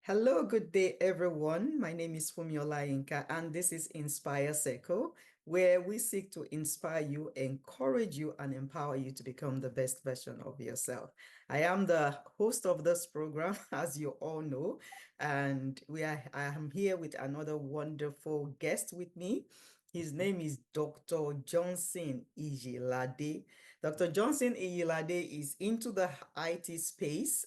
Hello, good day, everyone. My name is Fumiola Inka, and this is Inspire Seco, where we seek to inspire you, encourage you, and empower you to become the best version of yourself. I am the host of this program, as you all know, and I am here with another wonderful guest with me. His name is Dr. Johnson Ijilade. Dr. Johnson Ijilade is into the IT space.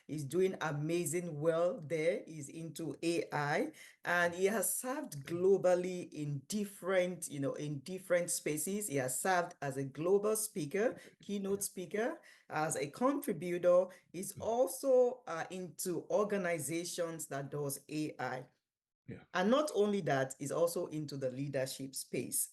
He's doing amazing well there. He's into AI and he has served globally in different spaces. He has served as a global speaker, keynote speaker, as a contributor. He's also into organizations that does AI. Yeah. And not only that, he's also into the leadership space.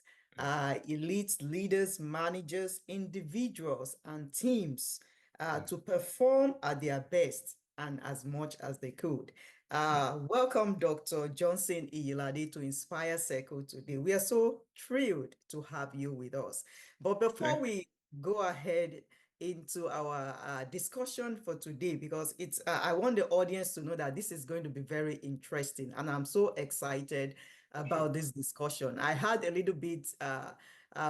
He leads leaders, managers, individuals, and teams Yeah. to perform at their best and as much as they could. Welcome, Dr. Johnson Iyilade, to Inspire Circle today. We are so thrilled to have you with us. But before Thank, we go ahead into our discussion for today, because I want the audience to know that this is going to be very interesting, and I'm so excited sure. about this discussion. I had a little bit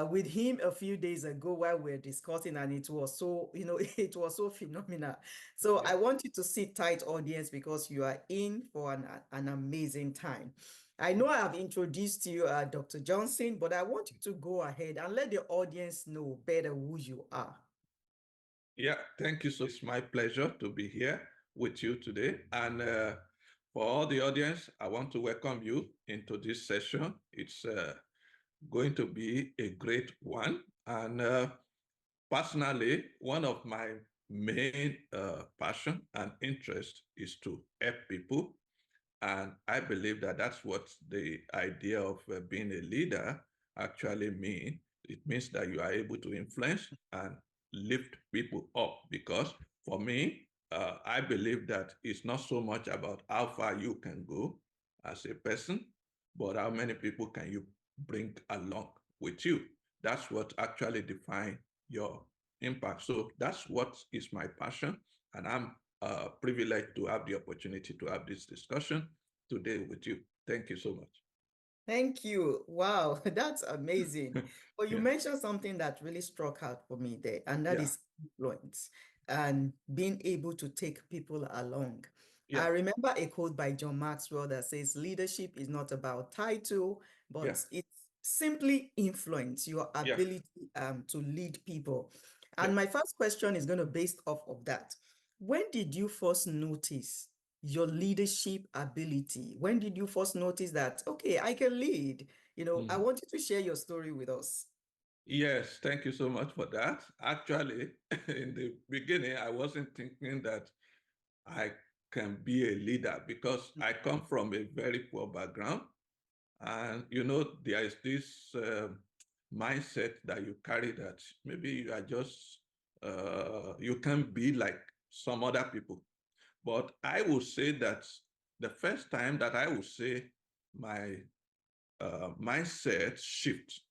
with him a few days ago while we are discussing, and it was so, it was so phenomenal. So Yeah. I want you to sit tight, audience, because you are in for an amazing time. I know I have introduced you, Dr. Johnson, but I want you to go ahead and let the audience know better who you are. Yeah. Thank you. So it's my pleasure to be here with you today. And for all the audience, I want to welcome you into this session. It's going to be a great one. And personally, one of my main passion and interest is to help people. And I believe that that's what the idea of being a leader actually means. It means that you are able to influence and lift people up. Because for me, I believe that it's not so much about how far you can go as a person, but how many people can you bring along with you. That's what actually defines your impact. So that's what is my passion. And I'm privileged to have the opportunity to have this discussion today with you. Thank you so much. Thank you. Wow, that's amazing. But you Yeah, mentioned something that really struck out for me there, and that yeah, is influence and being able to take people along. yeah, I remember a quote by John Maxwell that says, leadership is not about title, yeah, but it's simply influence, your yeah, ability to lead people. yeah. And my first question is going to based off of that. When did you first notice your leadership ability? When did you first notice that, okay, I can lead? I Mm. want you to share your story with us. Yes, thank you so much for that. Actually, in the beginning, I wasn't thinking that I can be a leader because I come from a very poor background. And there is this mindset that you carry that maybe you are just, you can be like some other people. But I will say that the first time that I will say my mindset shift,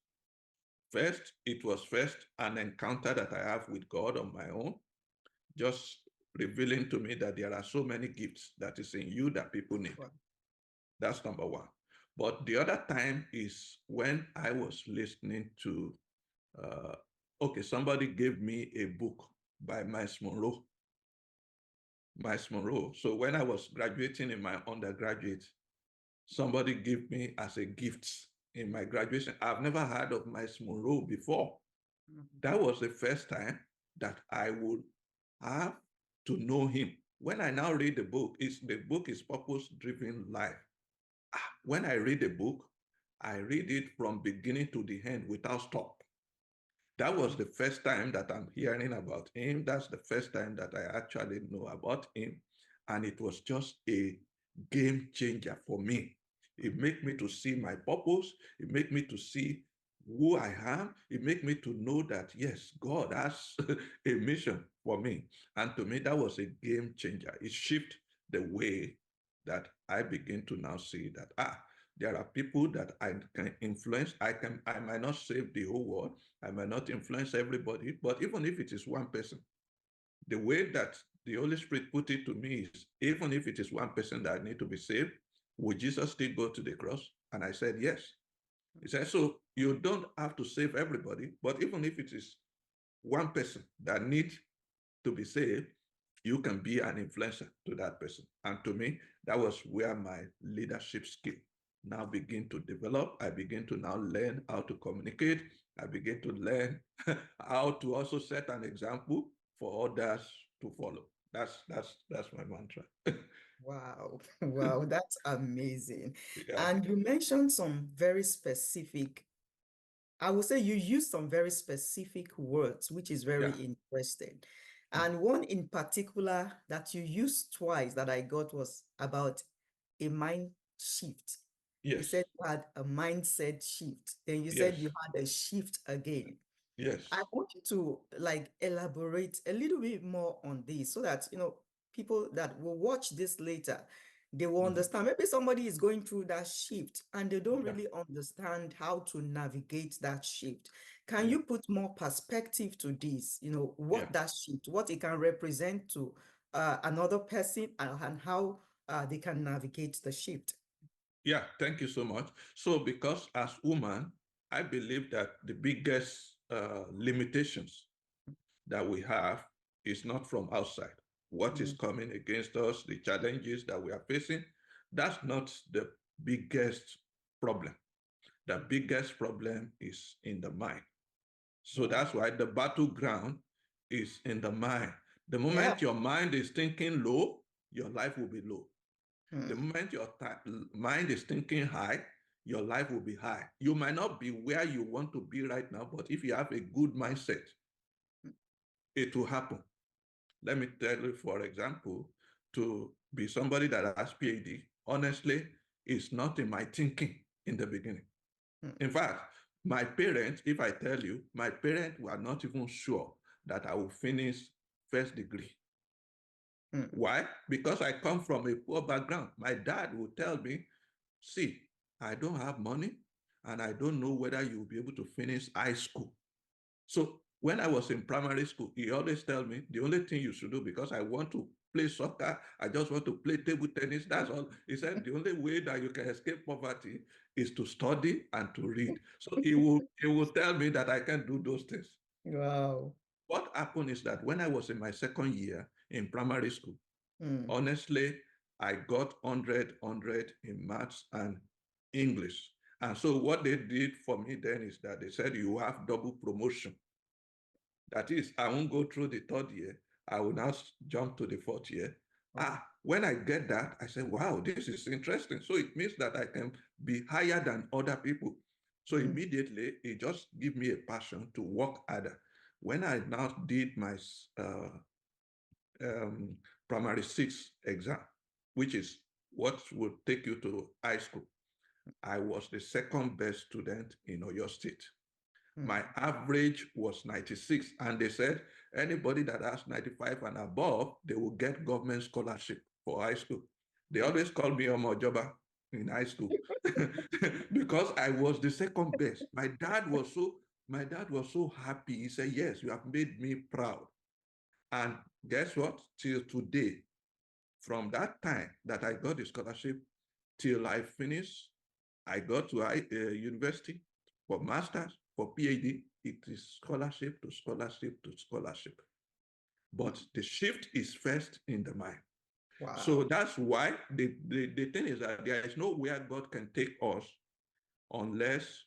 first, it was first an encounter that I have with God on my own, just revealing to me that there are so many gifts that is in you that people need. Wow. That's number one. But the other time is when I was listening to, uh, okay, somebody gave me a book by Miles Monroe. Miles Monroe. So when I was graduating in my undergraduate, somebody gave me as a gift in my graduation. I've never heard of Miles Monroe before. Mhm. That was the first time that I would have to know him. When I now read the book is Purpose Driven Life. When I read a book, I read it from beginning to the end without stop. That was the first time that I'm hearing about him. That's the first time that I actually know about him. And it was just a game changer for me. It made me to see my purpose. It made me to see who I am. It made me to know that, yes, God has a mission for me. And to me, that was a game changer. It shifted the way that I begin to now see that, there are people that I can influence. I might not save the whole world. I might not influence everybody, but even if it is one person, The way that the Holy Spirit put it to me is, even if it is one person that need to be saved, would Jesus still go to the cross? And I said, yes. He said, so you don't have to save everybody, but even if it is one person that needs to be saved, you can be an influencer to that person. And to me, that was where my leadership skill now begin to develop. I begin to now learn how to communicate. I begin to learn how to also set an example for others to follow. That's my mantra. Wow, wow, that's amazing. Yeah, And you mentioned some very specific, I would say you used some very specific words, which is very yeah. interesting. Mm. And one in particular that you used twice that I got was about a mind shift. You Yes, said you had a mindset shift. Then you yes, said you had a shift again. yes. I want you to like elaborate a little bit more on this so that, people that will watch this later, they will Mhm. understand. Maybe somebody is going through that shift and they don't Yeah, really understand how to navigate that shift. Can yeah, you put more perspective to this? yeah. What that shift, what it can represent to another person, and how they can navigate the shift. Yeah, thank you so much. So, because as woman, I believe that the biggest limitations that we have is not from outside. What is Mm, coming against us, the challenges that we are facing, that's not the biggest problem. The biggest problem is in the mind. So wow. that's why the battleground is in the mind. The Yeah. moment your mind is thinking low, your life will be low. The Mm, moment your mind is thinking high, your life will be high. You might not be where you want to be right now, but if you have a good mindset, it will happen. Let me tell you, for example, to be somebody that has PhD, honestly, it's not in my thinking in the beginning. mm, In fact, my parents, if I tell you, my parents were not even sure that I will finish first degree. mm, Why? Because I come from a poor background. My dad would tell me, see, I don't have money and I don't know whether you'll be able to finish high school. So when I was in primary school, he always tell me the only thing you should do, because I want to play soccer, I just want to play table tennis. That's all. He said the only way that you can escape poverty is to study and to read. So he will tell me that I can do those things. wow. What happened is that when I was in my second year in primary school, Mm, honestly, I got 100 in maths and English. And so what they did for me then is that they said you have double promotion. That is, I won't go through the third year. I will now jump to the fourth year. wow. When I get that, I say, wow, this is interesting. So it means that I can be higher than other people. So Mm, immediately, it just give me a passion to work harder. When I now did my um, primary six exam, which is what would take you to high school, I was the second best student in Oyo State. mm. My average was 96, and they said anybody that has 95 and above, they will get government scholarship for high school. They always call me Omojoba in high school because I was the second best. My dad was so happy. He said, "Yes, you have made me proud." And guess what? Till today, from that time that I got the scholarship till I finished, I got to university for master's, for PhD. It is scholarship to scholarship to scholarship. But the shift is first in the mind. So Wow. that's why the thing is that there is nowhere God can take us unless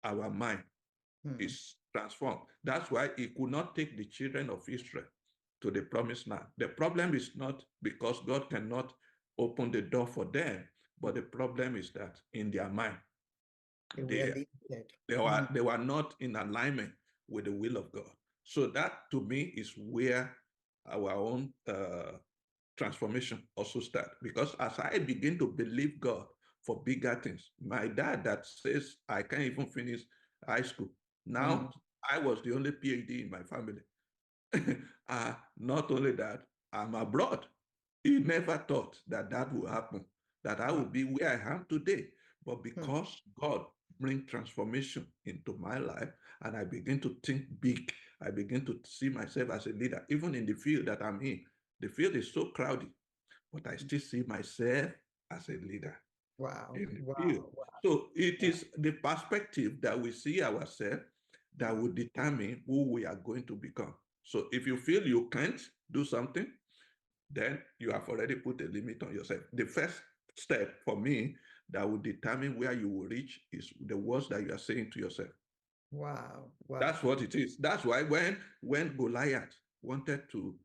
our mind Mm, is transformed. That's why he could not take the children of Israel to the promised land. The problem is not because God cannot open the door for them, but the problem is that in their mind, they were they limited. they Mm, were they were not in alignment with the will of God. So that to me is where our own transformation also start. Because as I begin to believe God for bigger things, my dad that says I can't even finish high school. mm, Now I was the only PhD in my family. Not only that, I'm abroad. He never thought that that would happen, that I wow. would be where I am today. But Mm, because God bring transformation into my life, and I begin to think big, I begin to see myself as a leader, even in the field that I'm in. The field is so crowded, but I still see myself as a leader Wow. in the Wow. field. Wow. So it Wow. is the perspective that we see ourselves that will determine who we are going to become. So if you feel you can't do something, then you have already put a limit on yourself. The first step for me that will determine where you will reach is the words that you are saying to yourself. Wow. That's Wow. what it is. That's why when Goliath wanted to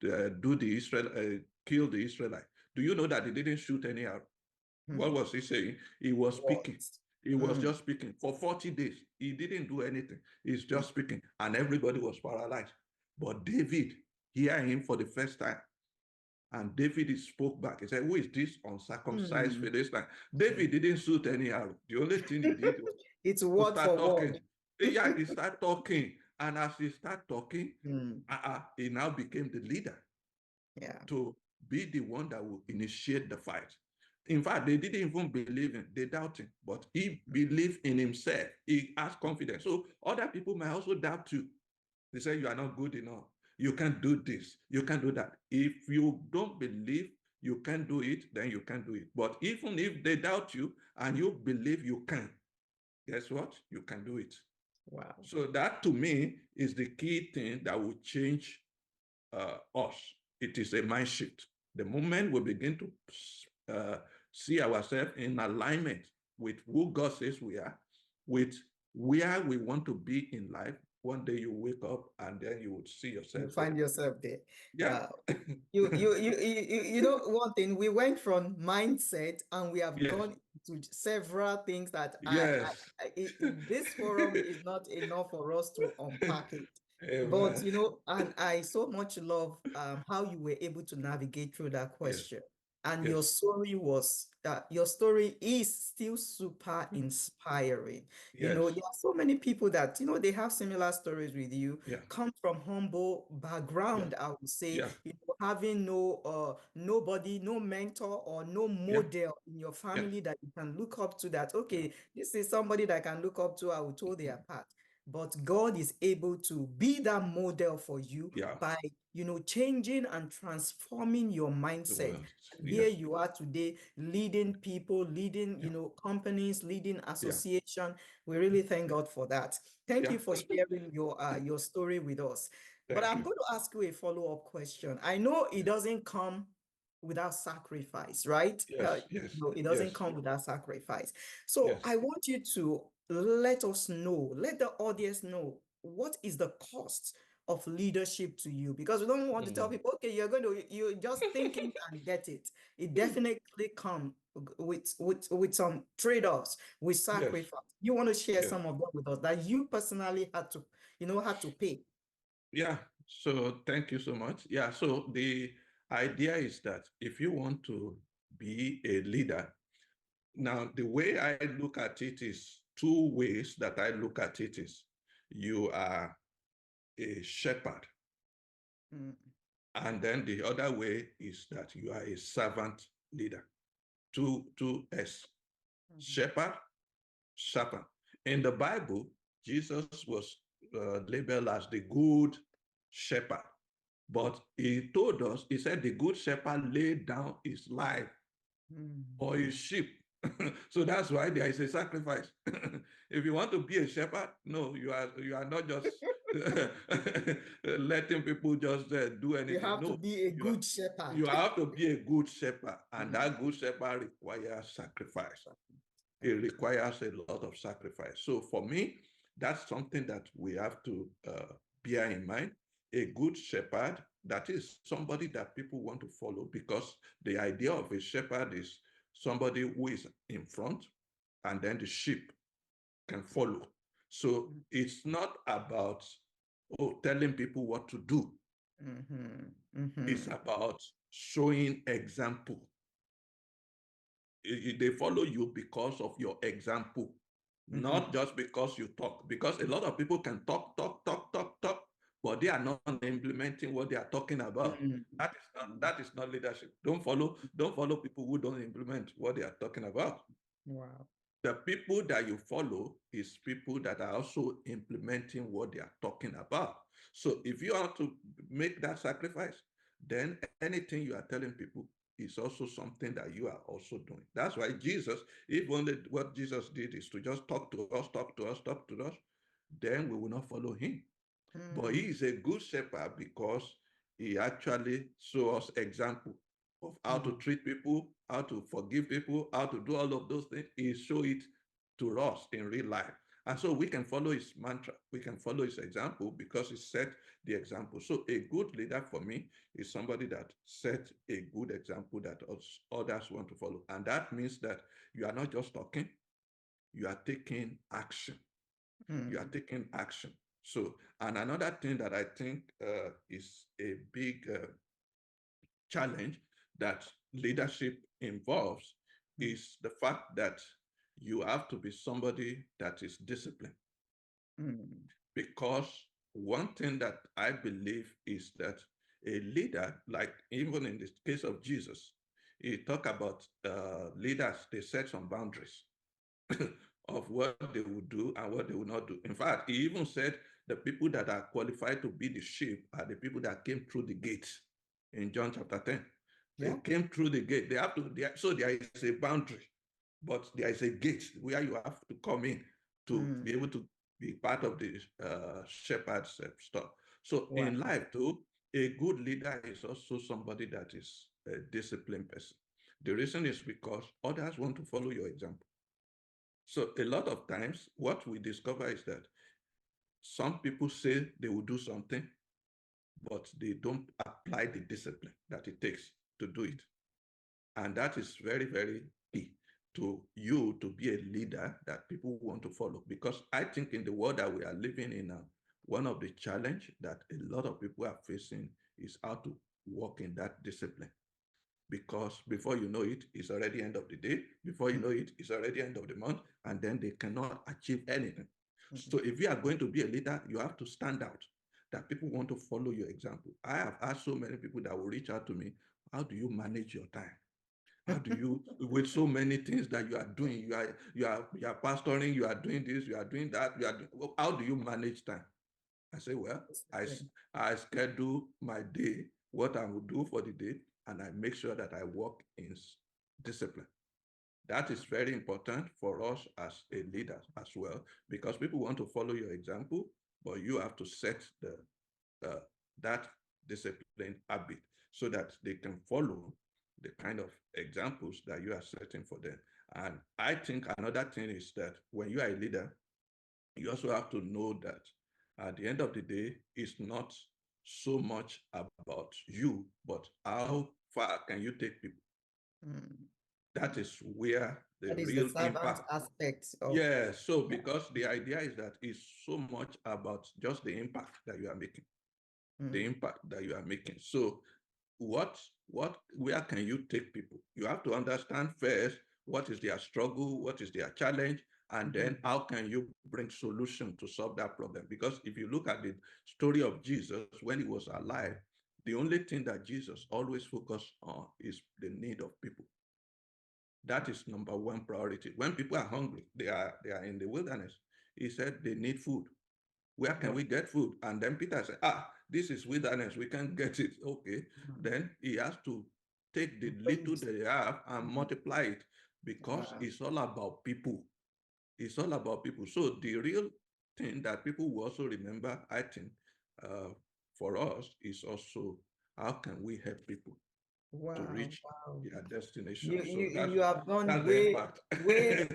do the kill the Israelite, do you know that he didn't shoot any arrow? What was he saying? He was speaking. What? He was just speaking for 40 days. He didn't do anything. He's just speaking, and everybody was paralyzed. But David heard him for the first time, and David spoke back. He said, "Who is this uncircumcised Philistine?" David didn't shoot any arrow. The only thing he did was It's to word start for talking. word. Yeah, he started talking, and as he started talking, he now became the leader Yeah. to be the one that will initiate the fight. In fact, they didn't even believe him, they doubted him, but he believed in himself. He has confidence. So other people might also doubt you. They say you are not good enough. You can't do this. You can't do that. If you don't believe you can do it, then you can't do it. But even if they doubt you and you believe you can, guess what? You can do it. Wow. So that to me is the key thing that will change us. It is a mind shift. The moment we begin to see ourselves in alignment with who God says we are, with where we want to be in life, one day you wake up and then you would see yourself You find there. yourself there. Yeah. You know one thing, we went from mindset and we have Yes. gone to several things that Yes. this forum is not enough for us to unpack it. But Amen. you know, and I so much love how you were able to navigate through that Yes. question. And Yes. your story is still super inspiring. You Yes. know, there are so many people that, you know, they have similar stories with you, Yeah. come from humble Yeah. background, I would say, Yeah. you know, having nobody, no mentor or no Yeah. model in your Yeah. family that you can look up to, that, okay, this is somebody that I can look up to, I will toe their path. But God is able to be that model for you Yeah. by, you know, changing and transforming your mindset. And Yes. here you are today, leading people, leading, Yeah. you know, companies, leading Yeah. association. We really thank God for that. Thank Yeah. you for sharing your story with us. But Thank I'm you. going to ask you a follow-up question. I know it doesn't come without sacrifice, right? Yes. Yes. No, it Yes. doesn't come without sacrifice. So Yes. I want you to let us know, let the audience know, what is the cost of leadership to you? Because we don't want to tell people, okay, you're just thinking and get it. It definitely comes with some trade-offs, with Yes. sacrifice. You want to share Yes. some of them with us that you personally had to pay. Yeah. So thank you so much. Yeah. So the idea is that if you want to be a leader, now the way I look at it is two ways that I look at it is you are a shepherd. Mm, And then the other way is that you are a servant leader. Two S. mhm, Shepherd, servant. In the Bible, Jesus was labeled as the good shepherd. But he told us, he said, the good shepherd laid down his life for his sheep. So that's why there is a sacrifice. If you want to be a shepherd, no, you are not just letting people just do You anything. have to No, be a you are, good shepherd. you have to be a good shepherd, and Mm, that good shepherd requires sacrifice. It requires a lot of sacrifice. So for me, that's something that we have to bear in mind. A good shepherd, that is somebody that people want to follow, because the idea of a shepherd is somebody who is in front and then the sheep can follow. So it's not about telling people what to do. It's about showing example. They follow you because of your example, not just because you talk. Because a lot of people can talk, but they are not implementing what they are talking about. That is not leadership. Don't follow people who don't implement what they are talking about. Wow. the people that you follow is people that are also implementing what they are talking about. So if you want to make that sacrifice, then anything you are telling people is also something that you are also doing. That's why Jesus, if only what Jesus did is to just talk to us, talk to us, talk to us, then we will not follow him. But he is a good shepherd because he actually shows us example of how to treat people, how to forgive people, how to do all of those things. He showed it to us in real life. And so we can follow his mantra, we can follow his example because he set the example. So a good leader for me is somebody that set a good example that others want to follow. And that means that you are not just talking, you are taking action. You are taking action. So, and another thing that I think is a big challenge that leadership involves is the fact that you have to be somebody that is disciplined. Because one thing that I believe is that a leader, like even in the case of Jesus, he talked about leaders, they set some boundaries of what they would do and what they would not do. In fact, he even said the people that are qualified to be the sheep are the people that came through the gate in John chapter 10. They came through the gate. They have to, so there is a boundary, but there is a gate where you have to come in to be able to be part of the shepherd's stuff. So in life too, a good leader is also somebody that is a disciplined person. The reason is because others want to follow your example. So a lot of times what we discover is that some people say they will do something, but they don't apply the discipline that it takes to do it. And that is very, very key to you to be a leader that people want to follow. Because I think in the world that we are living in now, one of the challenge that a lot of people are facing is how to walk in that discipline. Because before you know it, it's already end of the day. Before you know it, it's already end of the month, and then they cannot achieve anything. So if you are going to be a leader, you have to stand out, that people want to follow your example. I have asked so many people that will reach out to me, how do you manage your time? How do you, with so many things that you are doing, you are pastoring, you are doing this, you are doing that, how do you manage time? I say, well, I schedule my day, what I will do for the day, and I make sure that I work in discipline. That is very important for us as a leader as well, because people want to follow your example, but you have to set that discipline habit so that they can follow the kind of examples that you are setting for them. And I think another thing is that when you are a leader, you also have to know that at the end of the day, it's not so much about you, but how far can you take people? That is where the That is the real servant impact. aspect of. Yeah, so because the idea is that it's so much about just the impact that you are making, the impact that you are making. So where can you take people? You have to understand first what is their struggle, what is their challenge, and then how can you bring solution to solve that problem? Because if you look at the story of Jesus when he was alive, the only thing that Jesus always focused on is the need of people. That is number one priority. When people are hungry, they are in the wilderness. He said they need food. Where can we get food? And then Peter said, this is wilderness, we can't get it. Okay. Then he has to take the little they have and multiply it, because it's all about people. It's all about people. So the real thing that people will also remember, I think, for us is also how can we help people to reach their destination. So You have gone that's the impact. way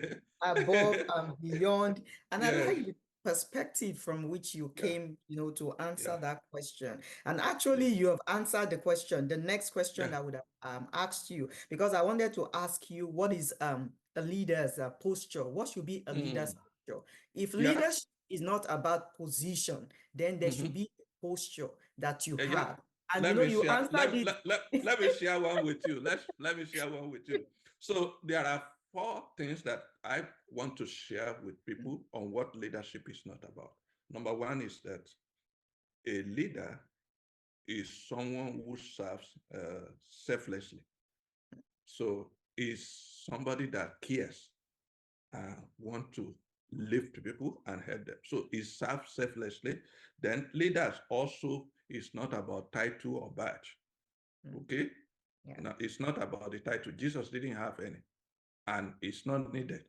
above and beyond. And I Yes. like the perspective from which you Yeah. came, to answer Yeah. that question. And actually, Yeah. you have answered the question, the next question Yeah. I would have asked you, because I wanted to ask you what is a leader's posture? What should be a leader's posture? If Yeah. leadership is not about position, then there should be a posture that you Yeah. have. And Let me you share. answered it. Let me share one with you. Let me share one with you. So there are four things that I want to share with people on what leadership is not about. Number one is that a leader is someone who serves selflessly. So is somebody that cares. want to lift people and help them. So he serves selflessly. Then leaders also is not about title or badge. Okay? Yeah. Now, it's not about the title. Jesus didn't have any, and it's not needed.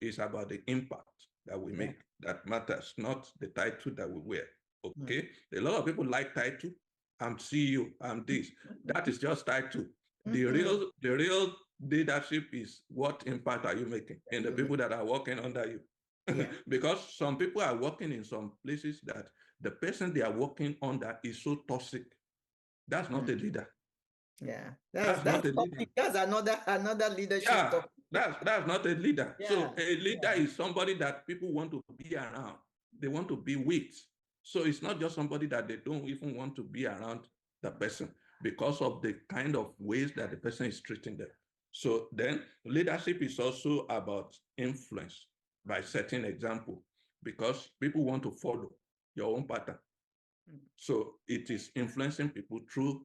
It's about the impact that we make that matters, not the title that we wear. Okay? A lot of people like title. I'm CEO, I'm this. That is just title. The real leadership is what impact are you making in the people that are working under you? Yeah. Because some people are working in some places that the person they are working under is so toxic. That's not a leader. Yeah, that's not a leader. That's another leadership topic. That's not a leader. Yeah. So a leader is somebody that people want to be around. They want to be with. So it's not just somebody that they don't even want to be around the person because of the kind of ways that the person is treating them. So then leadership is also about influence by setting example, because people want to follow your own pattern. So it is influencing people through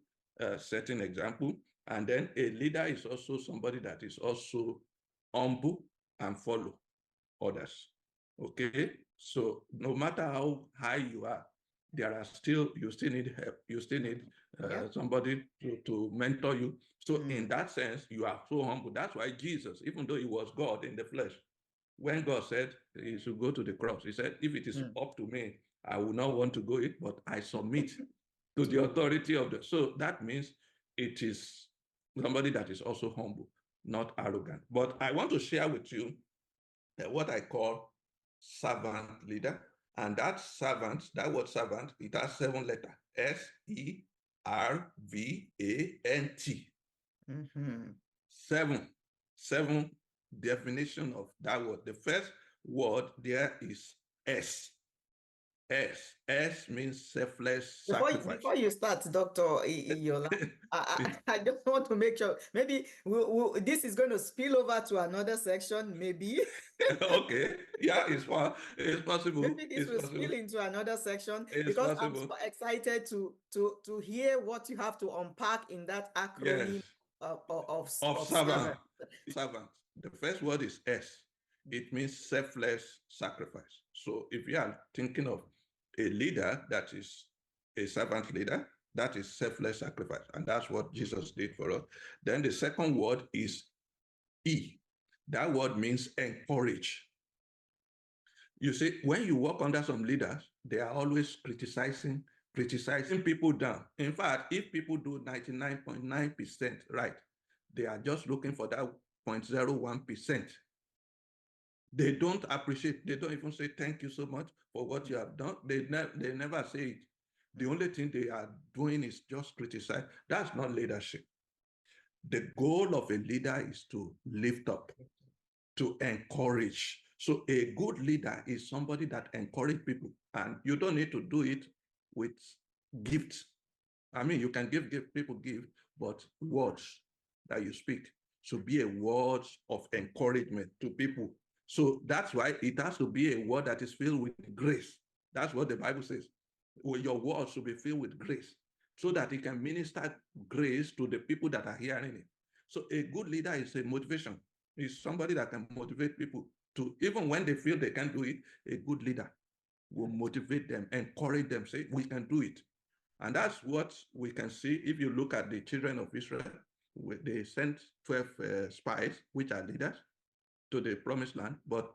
setting example. And then a leader is also somebody that is also humble and follow others. Okay, so no matter how high you are, you still need help. You still need somebody to mentor you. So in that sense, you are so humble. That's why Jesus, even though he was God in the flesh, when God said he should go to the cross, he said, if it is up to me, I will not want to go it, but I submit to the authority of the. So that means it is somebody that is also humble, not arrogant. But I want to share with you what I call servant leader. And that servant, that word servant, it has 7 letters. SERVANT. Seven definition of that word. The first word there is S. S means selfless sacrifice. Before you start, Dr. Yola, I just want to make sure, maybe this is going to spill over to another section, maybe. Okay, yeah, it's possible. Maybe this will spill into another section, because I'm so excited to hear what you have to unpack in that acronym of servant. Servant. The first word is S. It means selfless sacrifice. So if you are thinking of a leader that is a servant leader, that is selfless sacrifice. And that's what Jesus did for us. Then the second word is E. That word means encourage. You see, when you work under some leaders, they are always criticizing people down. In fact, if people do 99.9% right, they are just looking for that 0.01%. They don't appreciate, they don't even say thank you so much for what you have done. They never say it. The only thing they are doing is just criticize. That's not leadership. The goal of a leader is to lift up, to encourage. So a good leader is somebody that encourages people, and you don't need to do it with gifts. I mean, you can give people gifts, but words that you speak should be a words of encouragement to people. So that's why it has to be a word that is filled with grace. That's what the Bible says. Well, your words should be filled with grace so that it can minister grace to the people that are hearing it. So a good leader is a motivation. Is somebody that can motivate people to, even when they feel they can't do it, a good leader will motivate them, encourage them, say, we can do it. And that's what we can see if you look at the children of Israel. They sent 12 spies, which are leaders, to the promised land, but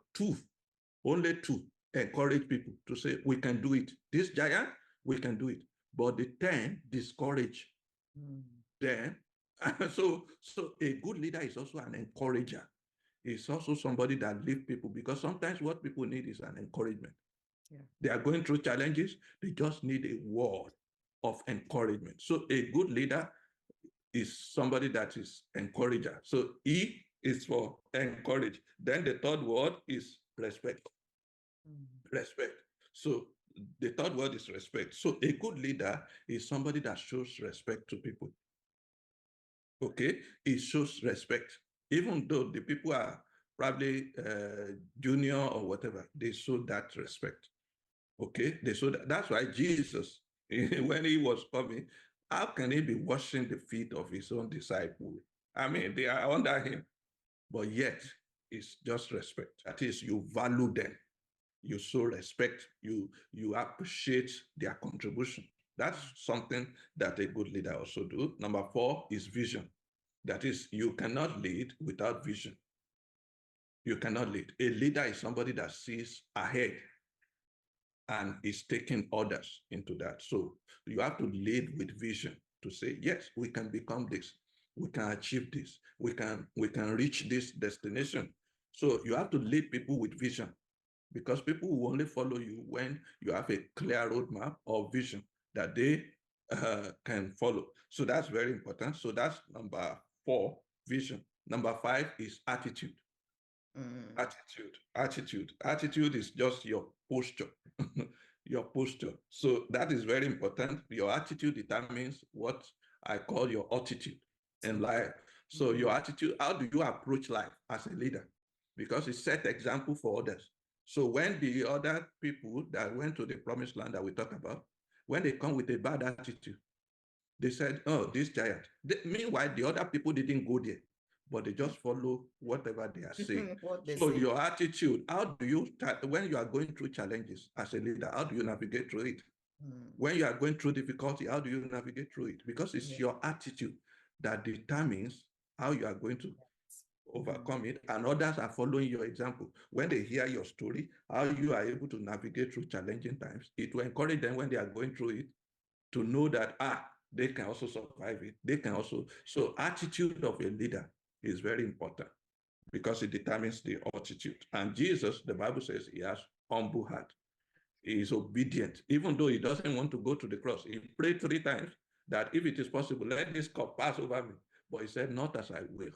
only two encourage people to say, we can do it. This giant, we can do it. But the 10 discourage them. So a good leader is also an encourager. It's also somebody that lifts people, because sometimes what people need is an encouragement. Yeah. They are going through challenges. They just need a word of encouragement. So a good leader is somebody that is encourager. So E is for encourage. Then the third word is respect. Respect. So the third word is respect. So a good leader is somebody that shows respect to people. Okay, it shows respect. Even though the people are probably junior or whatever, they show that respect. Okay, they show that. That's why Jesus, when he was coming, how can he be washing the feet of his own disciples? I mean, they are under him, but yet is just respect. That is, you value them, you show respect, you appreciate their contribution. That's something that a good leader also do. Number 4 is vision. That is, you cannot lead without vision. You cannot lead. A leader is somebody that sees ahead and is taking others into that. So you have to lead with vision to say, yes, we can become this, we can achieve this, we can reach this destination. So you have to lead people with vision, because people will only follow you when you have a clear roadmap or vision that they can follow. So that's very important. So that's number 4, vision. Number 5 is attitude. Attitude is just your posture. Your posture. So that is very important. Your attitude determines what I call your attitude in life. So your attitude, how do you approach life as a leader? Because it set example for others. So when the other people that went to the promised land that we talk about, when they come with a bad attitude, they said, oh, this giant. Meanwhile, the other people didn't go there, but they just follow whatever they are saying. So your attitude, how do you start when you are going through challenges as a leader? How do you navigate through it? When you are going through difficulty, how do you navigate through it? Because it's your attitude that determines how you are going to overcome it, and others are following your example. When they hear your story, how you are able to navigate through challenging times, it will encourage them when they are going through it to know that they can also survive it. They can also. So attitude of a leader is very important because it determines the attitude. And Jesus, the Bible says, he has humble heart. He is obedient, even though he doesn't want to go to the cross. He prayed 3 times that if it is possible, let this cup pass over me. But he said, not as I will,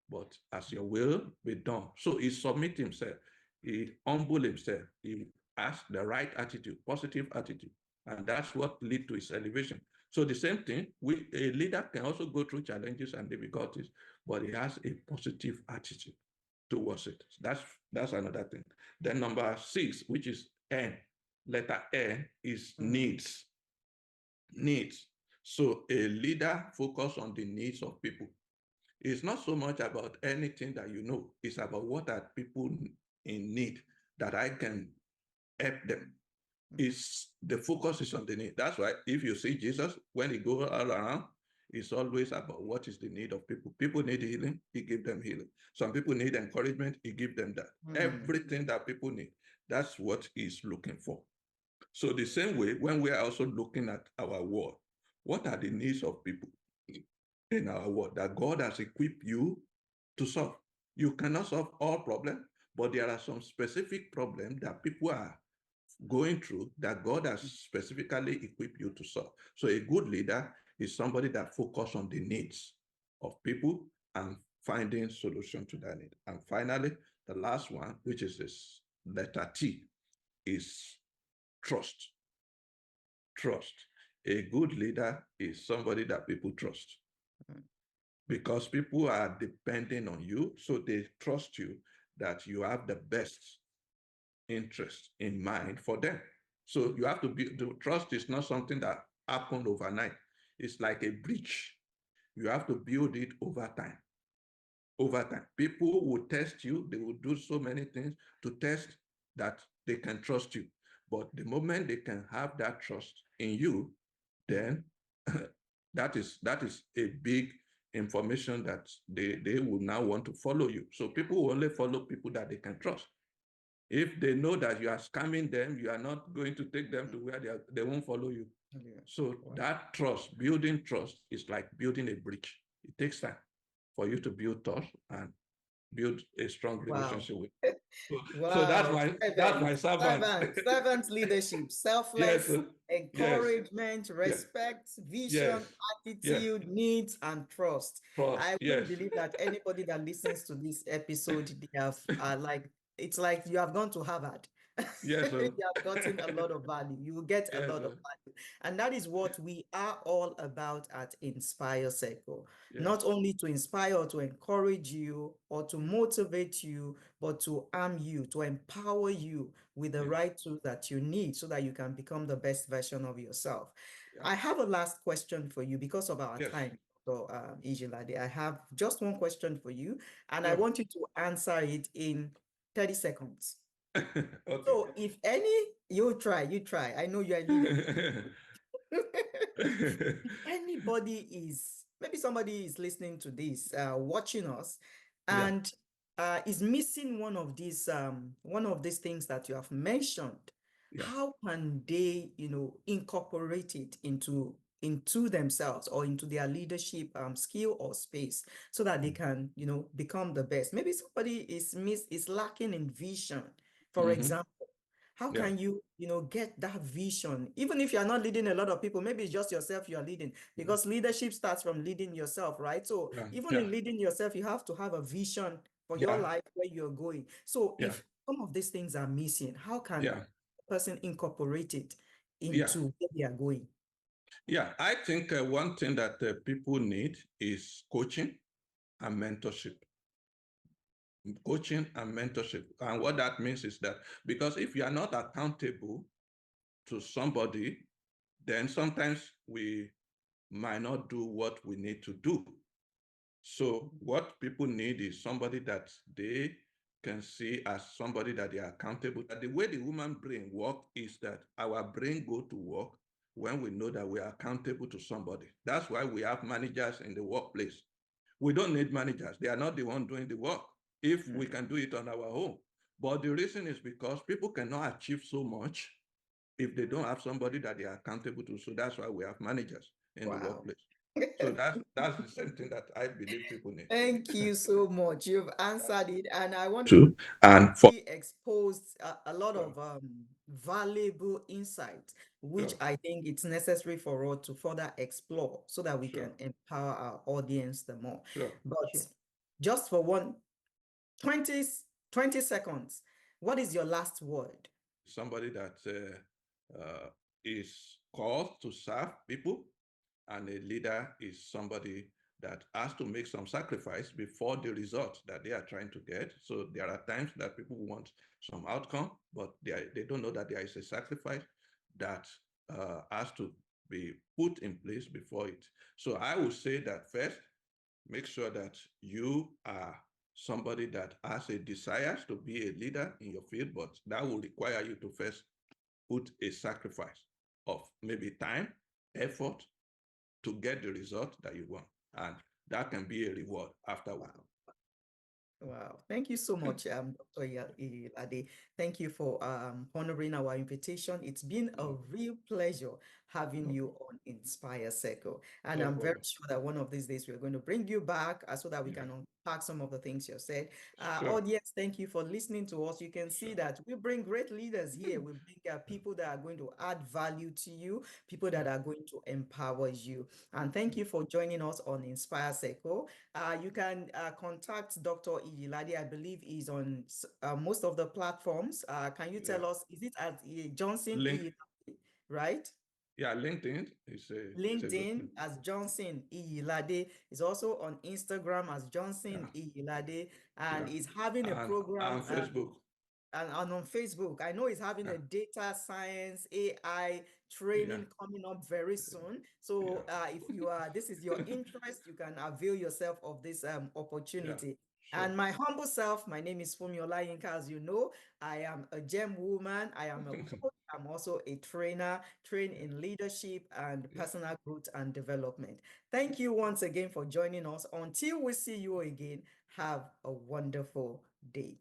but as your will be done. So he submit himself. He humble himself. He has the right attitude, positive attitude. And that's what lead to his elevation. So the same thing, a leader can also go through challenges and difficulties, but he has a positive attitude towards it. That's another thing. Then number 6, which is N, letter N, is needs. Needs. So a leader focus on the needs of people. It's not so much about anything that you know. It's about what are people in need that I can help them. The focus is on the need. That's why if you see Jesus, when he goes all around, it's always about what is the need of people. People need healing, he gives them healing. Some people need encouragement, he gives them that. Everything that people need, that's what he's looking for. So the same way, when we are also looking at our world, what are the needs of people in our world that God has equipped you to solve? You cannot solve all problems, but there are some specific problems that people are going through that God has specifically equipped you to solve. So a good leader is somebody that focuses on the needs of people and finding solution to that need. And finally, the last one, which is this letter T, is trust. Trust. A good leader is somebody that people trust because people are depending on you, so they trust you that you have the best interest in mind for them. So you have to be, the trust is not something that happened overnight. It's like a bridge. You have to build it over time. Over time, people will test you. They will do so many things to test that they can trust you. But the moment they can have that trust in you, then that is a big information that they will now want to follow you. So people will only follow people that they can trust. If they know that you are scamming them, you are not going to take them to where they won't follow you. So that trust, building trust, is like building a bridge. It takes time for you to build trust and build a strong relationship with. So that's my servant leadership, selfless, yes, encouragement, respect, vision, yes, attitude, needs, and trust. I really yes. believe that anybody that listens to this episode, they have it's like you have gone to Harvard. Yes, You have gotten a lot of value. You will get a lot of value. And that is what we are all about at Inspire Circle. Not only to inspire or to encourage you or to motivate you, but to arm you, to empower you with the right tools that you need so that you can become the best version of yourself. I have a last question for you because of our time. Dr. Ijilade. I have just one question for you, and I Sure. want you to answer it in 30 seconds. Okay. So if any, you try. I know you are leading. If anybody is, maybe somebody is listening to this, watching us, Yeah. and is missing one of these things that you have mentioned, Yeah. how can they, incorporate it into themselves or into their leadership skill or space so that they can, become the best? Maybe somebody is lacking in vision, for Mm-hmm. example. How Yeah. can you, get that vision? Even if you're not leading a lot of people, maybe it's just yourself you're leading, Yeah. because leadership starts from leading yourself, right? So Yeah. even Yeah. in leading yourself, you have to have a vision for your Yeah. life, where you're going. So Yeah. if some of these things are missing, how can Yeah. a person incorporate it Yeah. into where they are going? Yeah. I think one thing that people need is coaching and mentorship. Coaching and mentorship. And what that means is that because if you are not accountable to somebody, then sometimes we might not do what we need to do. So what people need is somebody that they can see as somebody that they are accountable. The way the human brain works is that our brain go to work when we know that we are accountable to somebody. That's why we have managers in the workplace. We don't need managers. They are not the one doing the work if we can do it on our own. But the reason is because people cannot achieve so much if they don't have somebody that they are accountable to. So that's why we have managers in the Wow. workplace. So that's the same thing that I believe people need. Thank you so much. You've answered it, and I want To and for exposed a lot of valuable insights, which sure, I think it's necessary for us to further explore so that we sure, can empower our audience the more. sure, But sure. just for 20 seconds, what is your last word? Somebody that is called to serve people, and a leader is somebody that has to make some sacrifice before the result that they are trying to get. So there are times that people want some outcome, but they don't know that there is a sacrifice that has to be put in place before it. So I would say that first, make sure that you are somebody that has a desire to be a leader in your field, but that will require you to first put a sacrifice of maybe time, effort to get the result that you want. And that can be a reward afterward. Wow. Wow. Thank you so much, Dr. Iyilade. Thank you for honoring our invitation. It's been a No, real pleasure having no, you on Inspire Circle. And no I'm very problem. sure that one of these days we're going to bring you back so that we Yeah, can unpack some of the things you said. sure, Audience, thank you for listening to us. You can see sure. that we bring great leaders here. We bring people that are going to add value to you, people that Yeah, are going to empower you. And thank yeah, you for joining us on Inspire Circle. You can contact Dr. Iyilade. I believe he's on most of the platforms. Can you yeah. tell us, is it at Johnson Link, Iyilade, right? yeah, LinkedIn is a good LinkedIn thing. as Johnson Iyilade, is also on Instagram as Johnson Yeah, Iyilade, and yeah. is having a program And Facebook. and on Facebook. I know he's having Yeah, a data science AI yeah, training coming up very soon. So yeah, if you are, this is your interest, you can avail yourself of this yeah, opportunity. sure. And my humble self, my name is Fumi Olayinka. As you know, I am a gem woman. I am a coach. I'm also a trainer, trained Yeah, in leadership and yeah. personal growth and development. Thank you once again for joining us. Until we see you again, have a wonderful day.